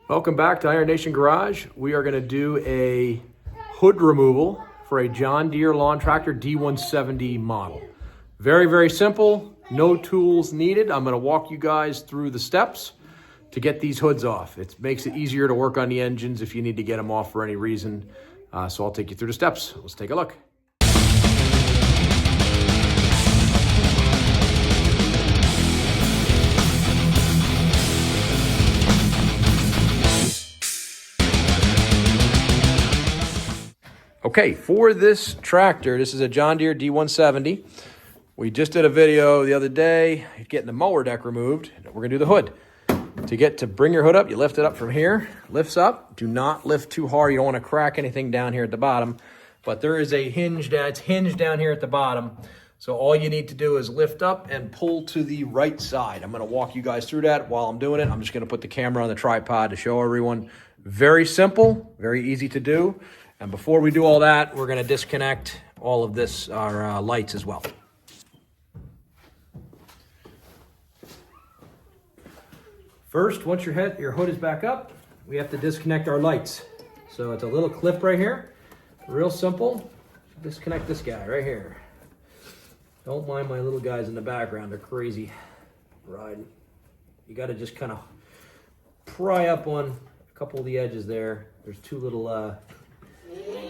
Welcome back to Iron Nation Garage. We are going to do a hood removal for a John Deere lawn tractor D170 model. Very, very simple, no tools needed. I'm going to walk you guys through the steps to get these hoods off. It makes it easier to work on the engines if you need to get them off for any reason. So I'll take you through the steps. Let's take a look. Okay, for this tractor, this is a John Deere D170. We just did a video the other day getting the mower deck removed. We're gonna do the hood. To bring your hood up, you lift it up from here, lifts up. Do not lift too hard. You don't wanna crack anything down here at the bottom, but there is a hinge that's hinged down here at the bottom. So all you need to do is lift up and pull to the right side. I'm gonna walk you guys through that. While I'm doing it, I'm just gonna put the camera on the tripod to show everyone. Very simple, very easy to do. And before we do all that, we're gonna disconnect all of this, our lights as well. First, once your hood is back up, we have to disconnect our lights. So it's a little clip right here, real simple. Disconnect this guy right here. Don't mind my little guys in the background, they're crazy riding. You gotta just kind of pry up on a couple of the edges there. There's two little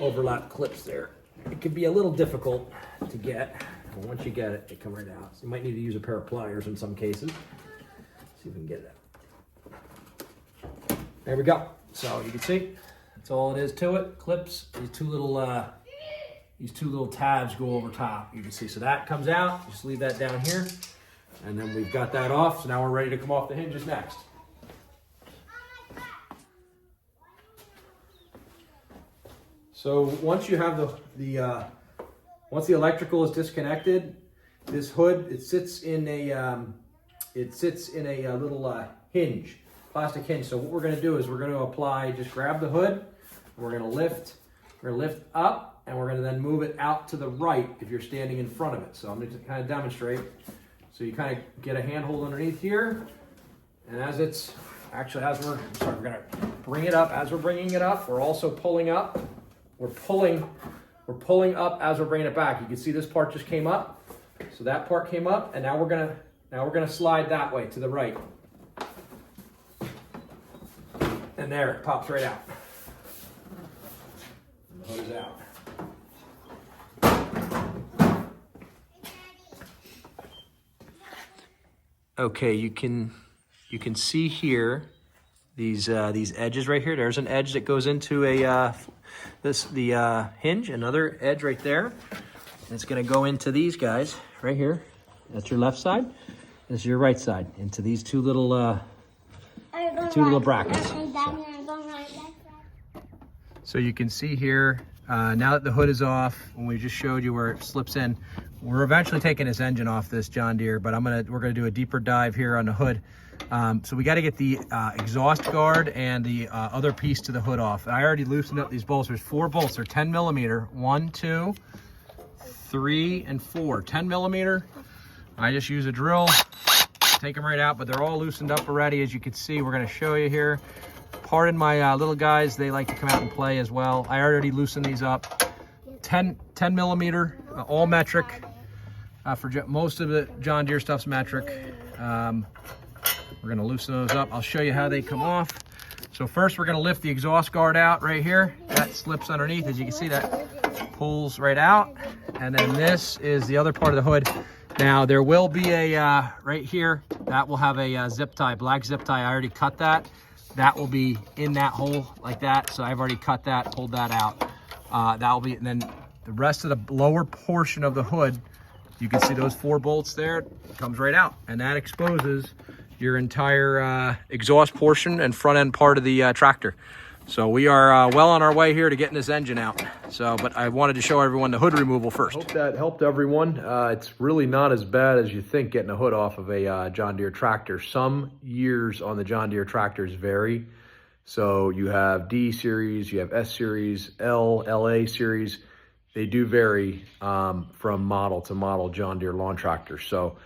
overlap clips there. It can be a little difficult to get, but once you get it, they come right out. So you might need to use a pair of pliers in some cases. See if we can get it out. There we go. So you can see, that's all it is to it. Clips, these two little tabs go over top. You can see, so that comes out. Just leave that down here. And then we've got that off. So now we're ready to come off the hinges next. So once you have once the electrical is disconnected, this hood, it sits in a little hinge, plastic hinge. So what we're going to do is we're going to apply, just grab the hood, we're going to lift up, and we're going to then move it out to the right if you're standing in front of it. So I'm going to kind of demonstrate. So you kind of get a handhold underneath here, and we're going to bring it up. As we're bringing it up, we're also pulling up. We're pulling up as we're bringing it back. You can see this part just came up. So that part came up, and now we're gonna slide that way to the right. And there, it pops right out. And the hood is out. Okay, you can see here these edges right here. There's an edge that goes into the hinge, another edge right there. And it's gonna go into these guys right here. That's your left side. This is your right side, into these two little brackets. So you can see here, now that the hood is off, when we just showed you where it slips in, we're eventually taking this engine off this John Deere, but we're gonna do a deeper dive here on the hood. So we got to get the exhaust guard and the other piece to the hood off. I already loosened up these bolts. There's 4 bolts. They're 10 millimeter. 1, 2, 3, and 4. 10 millimeter. I just use a drill, take them right out, but they're all loosened up already. As you can see, we're going to show you here. Pardon my little guys. They like to come out and play as well. I already loosened these up. 10 millimeter, all metric. For most of the John Deere stuff's metric. We're gonna loosen those up. I'll show you how they come off. So first we're gonna lift the exhaust guard out right here. That slips underneath. As you can see, that pulls right out. And then this is the other part of the hood. Now there will be a, right here, that will have a zip tie, black zip tie. I already cut that. That will be in that hole like that. So I've already cut that, pulled that out. That will be, and then the rest of the lower portion of the hood, you can see those 4 bolts there, it comes right out. And that exposes your entire exhaust portion and front end part of the tractor. So we are well on our way here to getting this engine out. But I wanted to show everyone the hood removal first. Hope that helped everyone. It's really not as bad as you think getting a hood off of a John Deere tractor. Some years on the John Deere tractors vary. So you have D series, you have S series, LA series. They do vary from model to model John Deere lawn tractors. So,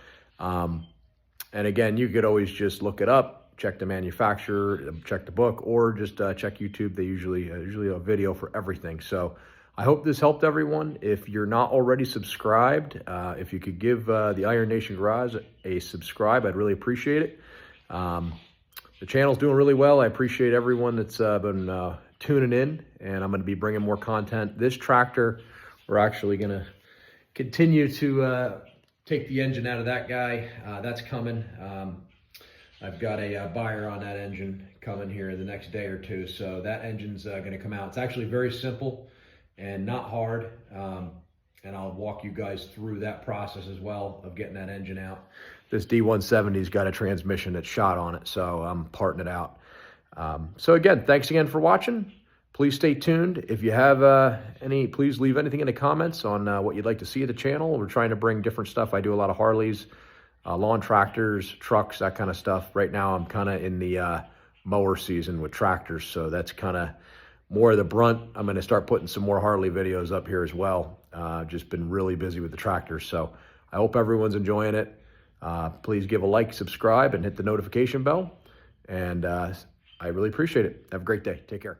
and again, you could always just look it up, check the manufacturer, check the book, or just check YouTube. They usually a video for everything. So I hope this helped everyone. If you're not already subscribed, if you could give the Iron Nation Garage a subscribe, I'd really appreciate it. The channel's doing really well. I appreciate everyone that's been tuning in, and I'm going to be bringing more content. This tractor, we're actually going to continue to take the engine out of that guy. That's coming. I've got a buyer on that engine coming here the next day or two, so that engine's going to come out. It's actually very simple and not hard, and I'll walk you guys through that process as well of getting that engine out. This D170's got a transmission that's shot on it, so I'm parting it out. So again, thanks again for watching. Please stay tuned. If you have please leave anything in the comments on what you'd like to see at the channel. We're trying to bring different stuff. I do a lot of Harleys, lawn tractors, trucks, that kind of stuff. Right now, I'm kind of in the mower season with tractors, so that's kind of more of the brunt. I'm going to start putting some more Harley videos up here as well. Just been really busy with the tractors, so I hope everyone's enjoying it. Please give a like, subscribe, and hit the notification bell. And I really appreciate it. Have a great day. Take care.